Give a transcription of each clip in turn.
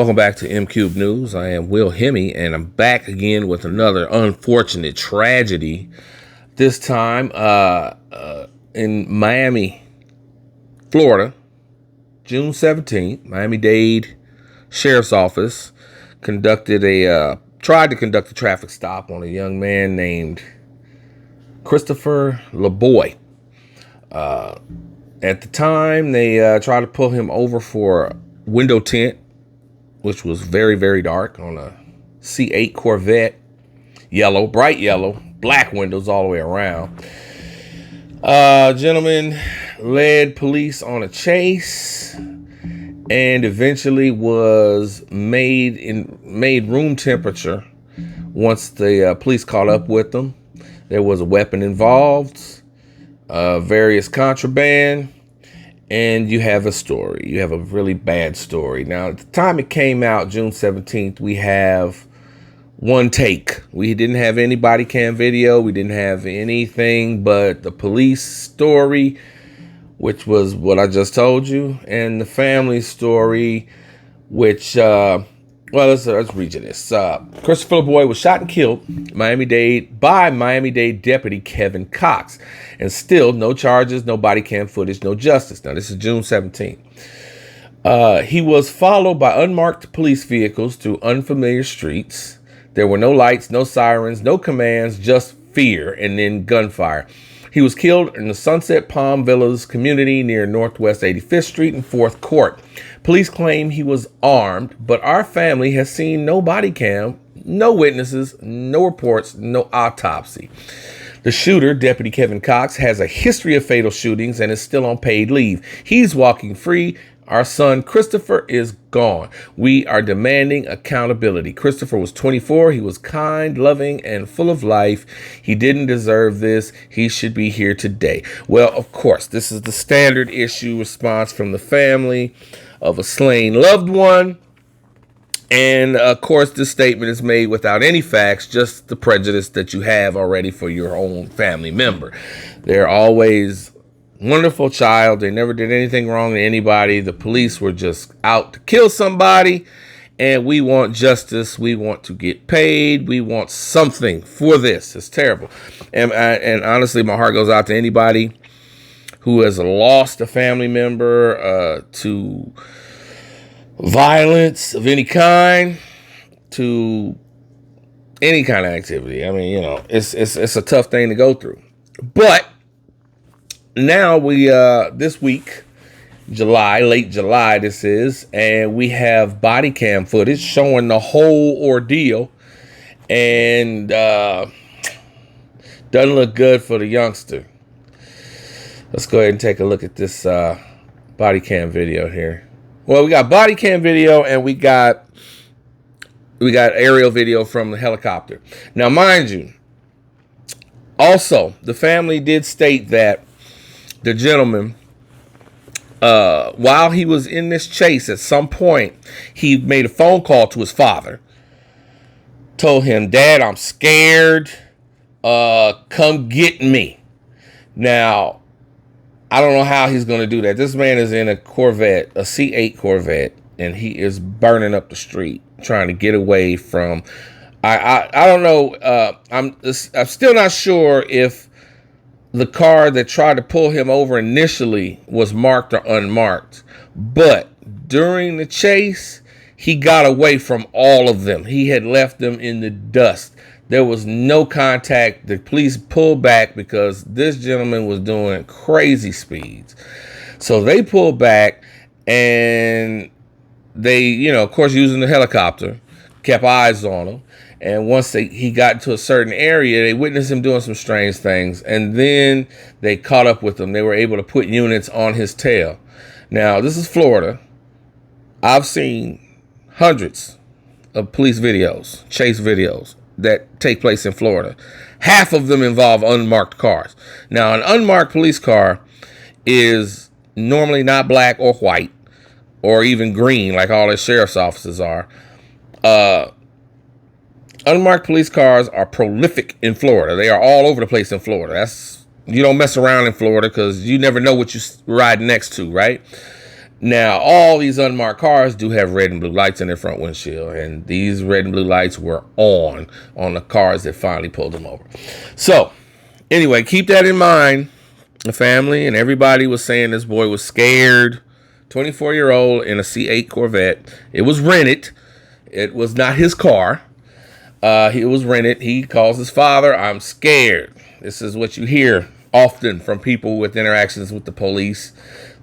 Welcome back to M Cube News. I am Will Hemme, and I'm back again with another unfortunate tragedy. This time in Miami, Florida, June 17th, Miami-Dade Sheriff's Office tried to conduct a traffic stop on a young man named Kristofer Laboy. At the time, they tried to pull him over for a window tint, which was very, very dark, on a C8 Corvette, yellow, bright yellow, black windows all the way around. Gentleman led police on a chase and eventually was made room temperature once the police caught up with them. There was a weapon involved, various contraband, and you have a story. You have a really bad story. Now, at the time it came out, June 17th, we have one take. We didn't have any body cam video. We didn't have anything but the police story, which was what I just told you, and the family story, which, let's read you this. Kristofer Laboy was shot and killed by Miami-Dade deputy Kelvin, and still no charges, no body cam footage, no justice. Now, this is June 17th. He was followed by unmarked police vehicles through unfamiliar streets. There were no lights, no sirens, no commands, just fear and then gunfire. He was killed in the Sunset Palm Villas community near Northwest 85th Street and 4th Court. Police claim he was armed, but our family has seen no body cam, no witnesses, no reports, no autopsy. The shooter, Deputy Kelvin, has a history of fatal shootings and is still on paid leave. He's walking free. Our son, Kristofer, is gone. We are demanding accountability. Kristofer was 24. He was kind, loving, and full of life. He didn't deserve this. He should be here today. Well, of course, this is the standard issue response from the family of a slain loved one. And, of course, this statement is made without any facts, just the prejudice that you have already for your own family member. They're always wonderful child. They never did anything wrong to anybody. The police were just out to kill somebody, and we want justice. We want to get paid. We want something for this. It's terrible. And honestly, my heart goes out to anybody who has lost a family member to violence of any kind, to any kind of activity. I mean, it's a tough thing to go through. But now we, this week, late July this is, and we have body cam footage showing the whole ordeal, and doesn't look good for the youngster. Let's go ahead and take a look at this body cam video here. Well, we got body cam video and we got aerial video from the helicopter. Now, mind you, also, the family did state that the gentleman, while he was in this chase, at some point, he made a phone call to his father. Told him, "Dad, I'm scared. Come get me." Now, I don't know how he's going to do that. This man is in a Corvette, a C8 Corvette, and he is burning up the street trying to get away from. I don't know. I'm still not sure if the car that tried to pull him over initially was marked or unmarked. But during the chase, he got away from all of them. He had left them in the dust. There was no contact. The police pulled back because this gentleman was doing crazy speeds. So they pulled back, and they, of course, using the helicopter, kept eyes on him. And once he got to a certain area, they witnessed him doing some strange things. And then they caught up with him. They were able to put units on his tail. Now, this is Florida. I've seen hundreds of police videos, chase videos, that take place in Florida. Half of them involve unmarked cars. Now, an unmarked police car is normally not black or white or even green like all the sheriff's offices are. Unmarked police cars are prolific in Florida. They are all over the place in Florida. You don't mess around in Florida because you never know what you're riding next to, right? Now, all these unmarked cars do have red and blue lights in their front windshield, and these red and blue lights were on the cars that finally pulled them over. So, anyway, keep that in mind. The family and everybody was saying this boy was scared. 24-year-old in a C8 Corvette. It was rented. It was not his car. It was rented. He calls his father, "I'm scared." This is what you hear often from people with interactions with the police.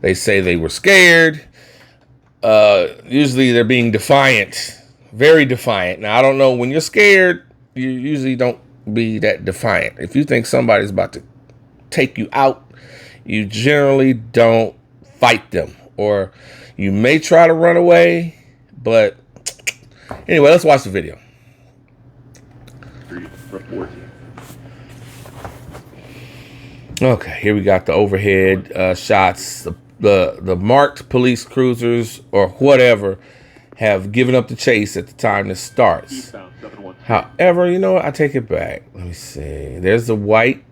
They say they were scared. Usually they're being defiant, very defiant. Now, I don't know, when you're scared, you usually don't be that defiant. If you think somebody's about to take you out, you generally don't fight them, or you may try to run away. But anyway, let's watch the video. Okay, here we got the overhead shots. The marked police cruisers or whatever have given up the chase at the time this starts. However, you know what? I take it back. Let me see. There's the white.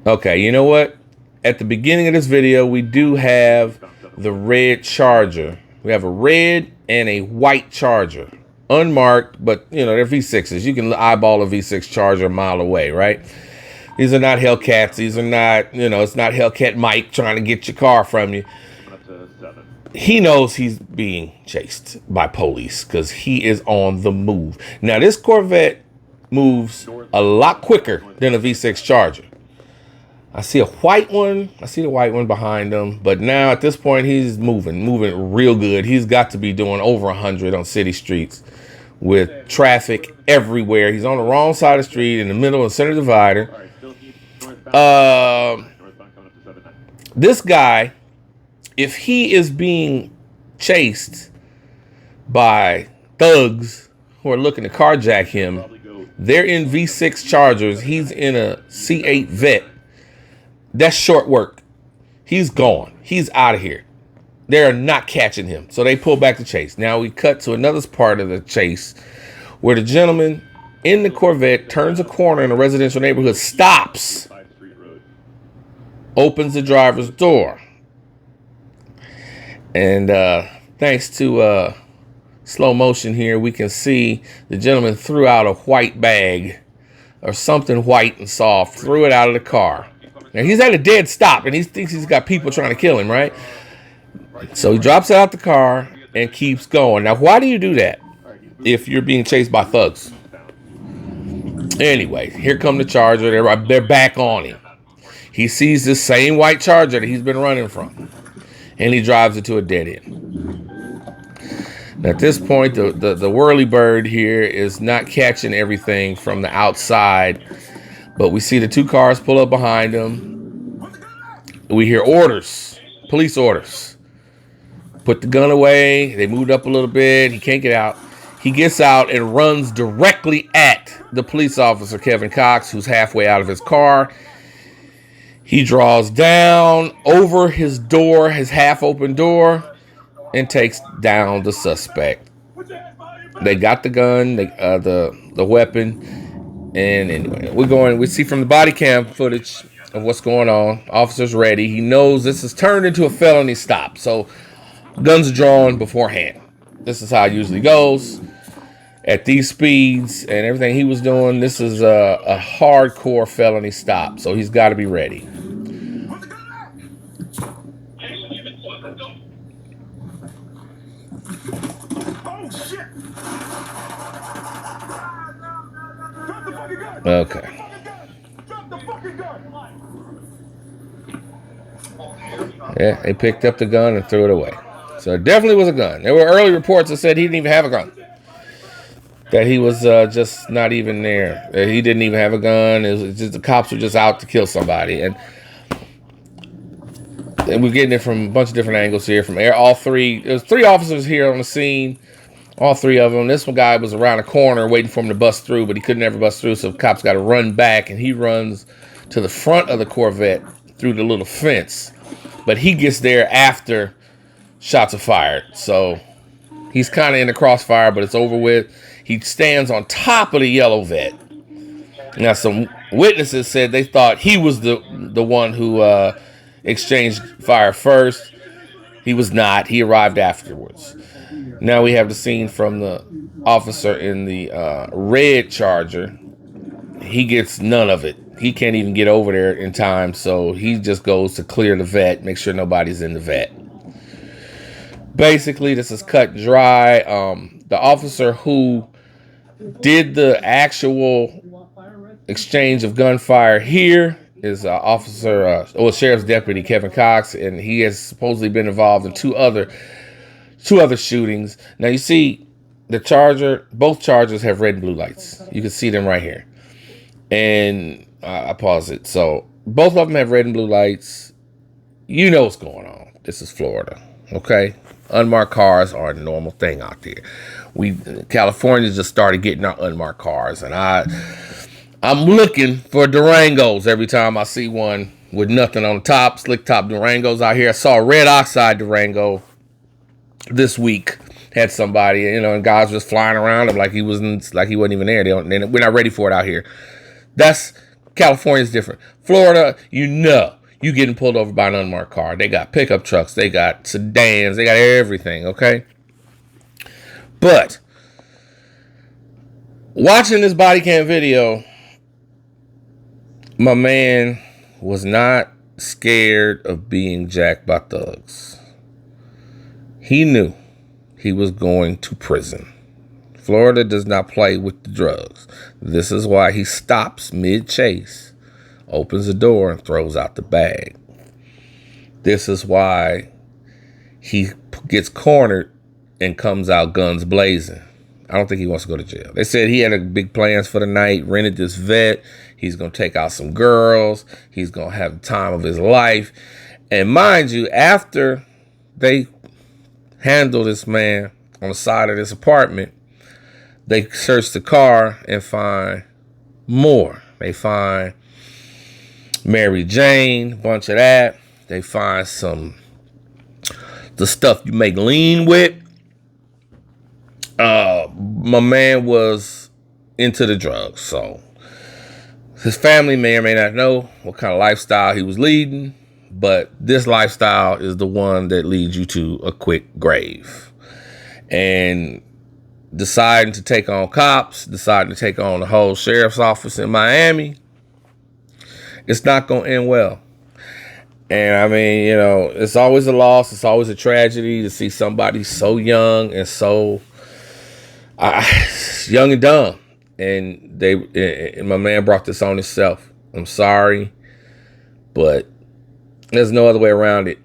Okay, you know what? At the beginning of this video, we do have the red Charger. We have a red and a white Charger. Unmarked, but, you know, they're V6s. You can eyeball a V6 Charger a mile away, right? These are not Hellcats. These are not, you know, it's not Hellcat Mike trying to get your car from you. He knows he's being chased by police because he is on the move. Now, this Corvette moves a lot quicker than a V6 Charger. I see a white one. I see the white one behind him. But now at this point, he's moving real good. He's got to be doing over 100 on city streets with traffic everywhere. He's on the wrong side of the street in the middle of the center divider. This guy, if he is being chased by thugs who are looking to carjack him, they're in V6 Chargers. He's in a C8 Vet. That's short work. He's gone. He's out of here. They're not catching him. So they pull back the chase. Now we cut to another part of the chase where the gentleman in the Corvette turns a corner in a residential neighborhood, stops, opens the driver's door. And thanks to slow motion here, we can see the gentleman threw out a white bag or something white and soft, threw it out of the car. Now, he's at a dead stop, and he thinks he's got people trying to kill him, right? So he drops out the car and keeps going. Now, why do you do that if you're being chased by thugs? Anyway, here come the Charger. They're back on him. He sees this same white Charger that he's been running from, and he drives it to a dead end. Now, at this point, the whirly bird here is not catching everything from the outside. But we see the two cars pull up behind him. We hear orders, police orders. Put the gun away. They moved up a little bit. He can't get out. He gets out and runs directly at the police officer, Kelvin, who's halfway out of his car. He draws down over his door, his half-open door, and takes down the suspect. They got the gun, the weapon. And anyway, we see from the body cam footage of what's going on. Officer's ready. He knows this has turned into a felony stop. So guns drawn beforehand. This is how it usually goes. At these speeds and everything he was doing, this is a hardcore felony stop. So he's got to be ready. Okay. Yeah, they picked up the gun and threw it away. So it definitely was a gun. There were early reports that said he didn't even have a gun. That he was just not even there. That he didn't even have a gun. It was just the cops were just out to kill somebody. And we're getting it from a bunch of different angles here. From all three. There's 3 officers here on the scene. All 3 of them. This one guy was around a corner waiting for him to bust through, but he could never bust through, so the cops got to run back, and he runs to the front of the Corvette through the little fence. But he gets there after shots are fired, so he's kind of in the crossfire, but it's over with. He stands on top of the yellow vet. Now, some witnesses said they thought he was the one who exchanged fire first. He was not. He arrived afterwards. Now we have the scene from the officer in the red Charger. He gets none of it. He can't even get over there in time, so he just goes to clear the vet, make sure nobody's in the vet. Basically, this is cut and dry. The officer who did the actual exchange of gunfire here is Sheriff's Deputy Kelvin, and he has supposedly been involved in two other shootings. Now you see both Chargers have red and blue lights. You can see them right here. And I pause it. So both of them have red and blue lights. You know what's going on. This is Florida, okay? Unmarked cars are a normal thing out there. California just started getting our unmarked cars, and I'm looking for Durangos every time I see one with nothing on the top, slick top Durangos out here. I saw a red oxide Durango this week. Had somebody, and guys just flying around him like he wasn't even there. We're not ready for it out here. That's California's different. Florida, you getting pulled over by an unmarked car. They got pickup trucks, they got sedans, they got everything, okay? But watching this body cam video, my man was not scared of being jacked by thugs. He knew he was going to prison. Florida does not play with the drugs. This is why he stops mid-chase, opens the door, and throws out the bag. This is why he gets cornered and comes out guns blazing. I don't think he wants to go to jail. They said he had big plans for the night, rented this vet. He's going to take out some girls. He's going to have the time of his life. And mind you, after they handle this man on the side of this apartment, they search the car and find more. They find Mary Jane, a bunch of that. They find the stuff you make lean with. My man was into the drugs, so his family may or may not know what kind of lifestyle he was leading, but this lifestyle is the one that leads you to a quick grave. And deciding to take on cops, deciding to take on the whole sheriff's office in Miami, it's not going to end well. And I mean, it's always a loss. It's always a tragedy to see somebody so young and so young and dumb. And my man brought this on himself. I'm sorry, but there's no other way around it.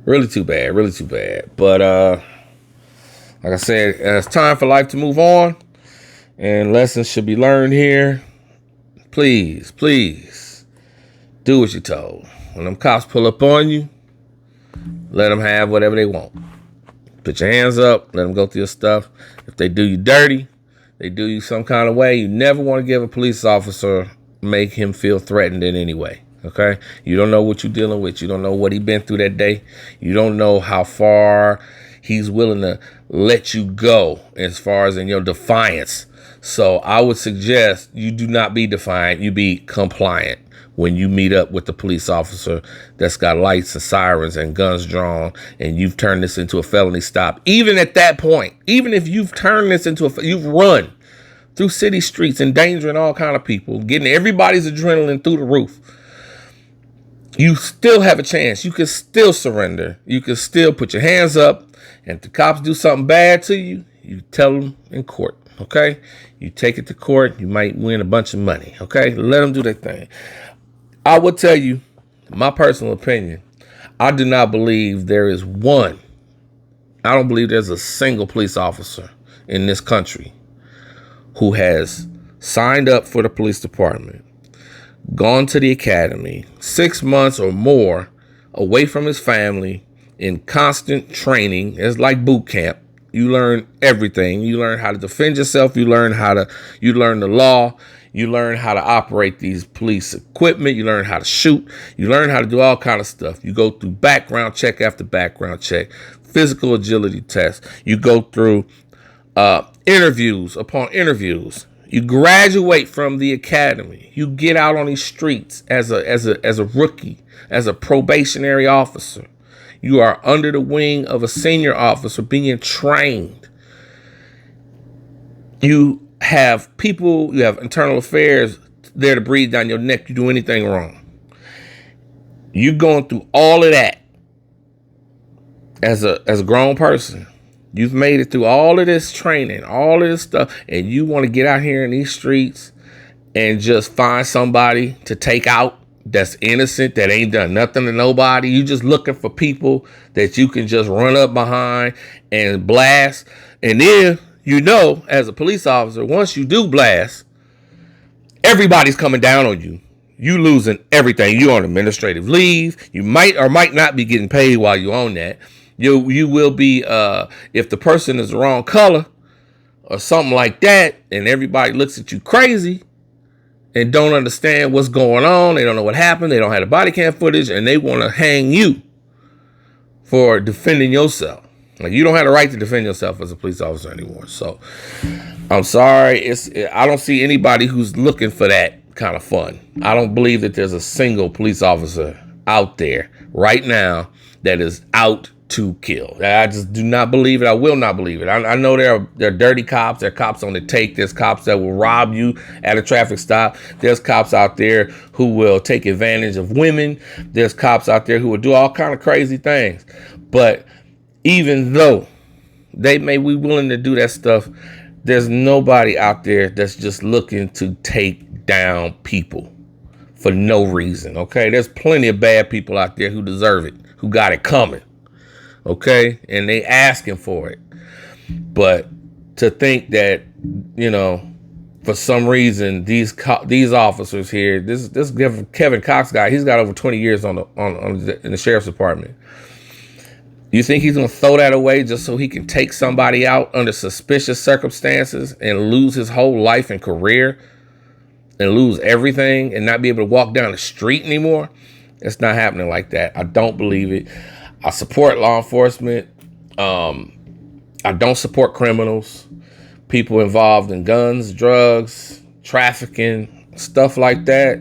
Really too bad. But like I said, it's time for life to move on, and lessons should be learned here. Please do what you're told. When them cops pull up on you, let them have whatever they want. Put your hands up, let them go through your stuff. If they do you dirty, they do you some kind of way, you never want to give a police officer, make him feel threatened in any way. Okay? You don't know what you're dealing with. You don't know what he's been through that day. You don't know how far he's willing to let you go as far as in your defiance. So I would suggest you do not be defiant. You be compliant when you meet up with the police officer that's got lights and sirens and guns drawn, and you've turned this into a felony stop. Even at that point, even if you've turned this into you've run through city streets endangering all kind of people, getting everybody's adrenaline through the roof, you still have a chance. You can still surrender. You can still put your hands up. And if the cops do something bad to you, you tell them in court, okay? You take it to court. You might win a bunch of money, okay? Let them do their thing. I will tell you, my personal opinion, I do not believe there is one. I don't believe there's a single police officer in this country who has signed up for the police department, gone to the academy, 6 months or more away from his family in constant training. It's like boot camp. You learn everything. You learn how to defend yourself. You learn the law. You learn how to operate these police equipment. You learn how to shoot. You learn how to do all kind of stuff. You go through background check after background check, physical agility tests. You go through interviews upon interviews. You graduate from the academy. You get out on these streets as a rookie, as a probationary officer. You are under the wing of a senior officer being trained. You have people, you have internal affairs there to breathe down your neck. You do anything wrong. You're going through all of that as a grown person. You've made it through all of this training, all of this stuff, and you want to get out here in these streets and just find somebody to take out that's innocent, that ain't done nothing to nobody. You just looking for people that you can just run up behind and blast. And then, as a police officer, once you do blast, everybody's coming down on you. You losing everything. You on administrative leave. You might or might not be getting paid while you on that. You will be, if the person is the wrong color or something like that, and everybody looks at you crazy and don't understand what's going on. They don't know what happened. They don't have the body cam footage, and they want to hang you for defending yourself. Like, you don't have the right to defend yourself as a police officer anymore. So I'm sorry. I don't see anybody who's looking for that kind of fun. I don't believe that there's a single police officer out there right now that is out to kill. I just do not believe it. I will not believe it. I know there are dirty cops. There are cops on the take. There's cops that will rob you at a traffic stop. There's cops out there who will take advantage of women. There's cops out there who will do all kind of crazy things. But even though they may be willing to do that stuff, there's nobody out there that's just looking to take down people for no reason. Okay, there's plenty of bad people out there who deserve it, who got it coming. Okay, and they asking for it. But to think that, for some reason these officers here, this Kevin Cox guy, he's got over 20 years in the sheriff's department. You think he's gonna throw that away just so he can take somebody out under suspicious circumstances and lose his whole life and career and lose everything and not be able to walk down the street anymore? It's not happening like that. I don't believe it. I support law enforcement. I don't support criminals, people involved in guns, drugs, trafficking, stuff like that.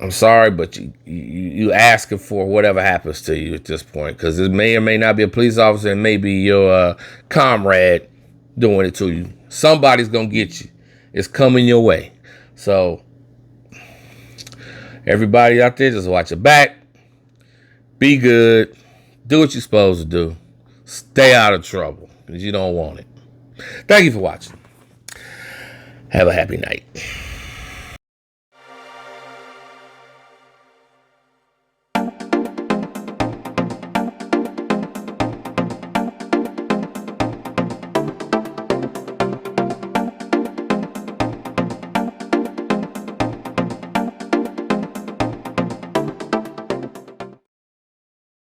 I'm sorry, but you asking for whatever happens to you at this point, because it may or may not be a police officer. It may be your comrade doing it to you. Somebody's going to get you. It's coming your way. So everybody out there, just watch your back. Be good. Do what you're supposed to do. Stay out of trouble because you don't want it. Thank you for watching. Have a happy night.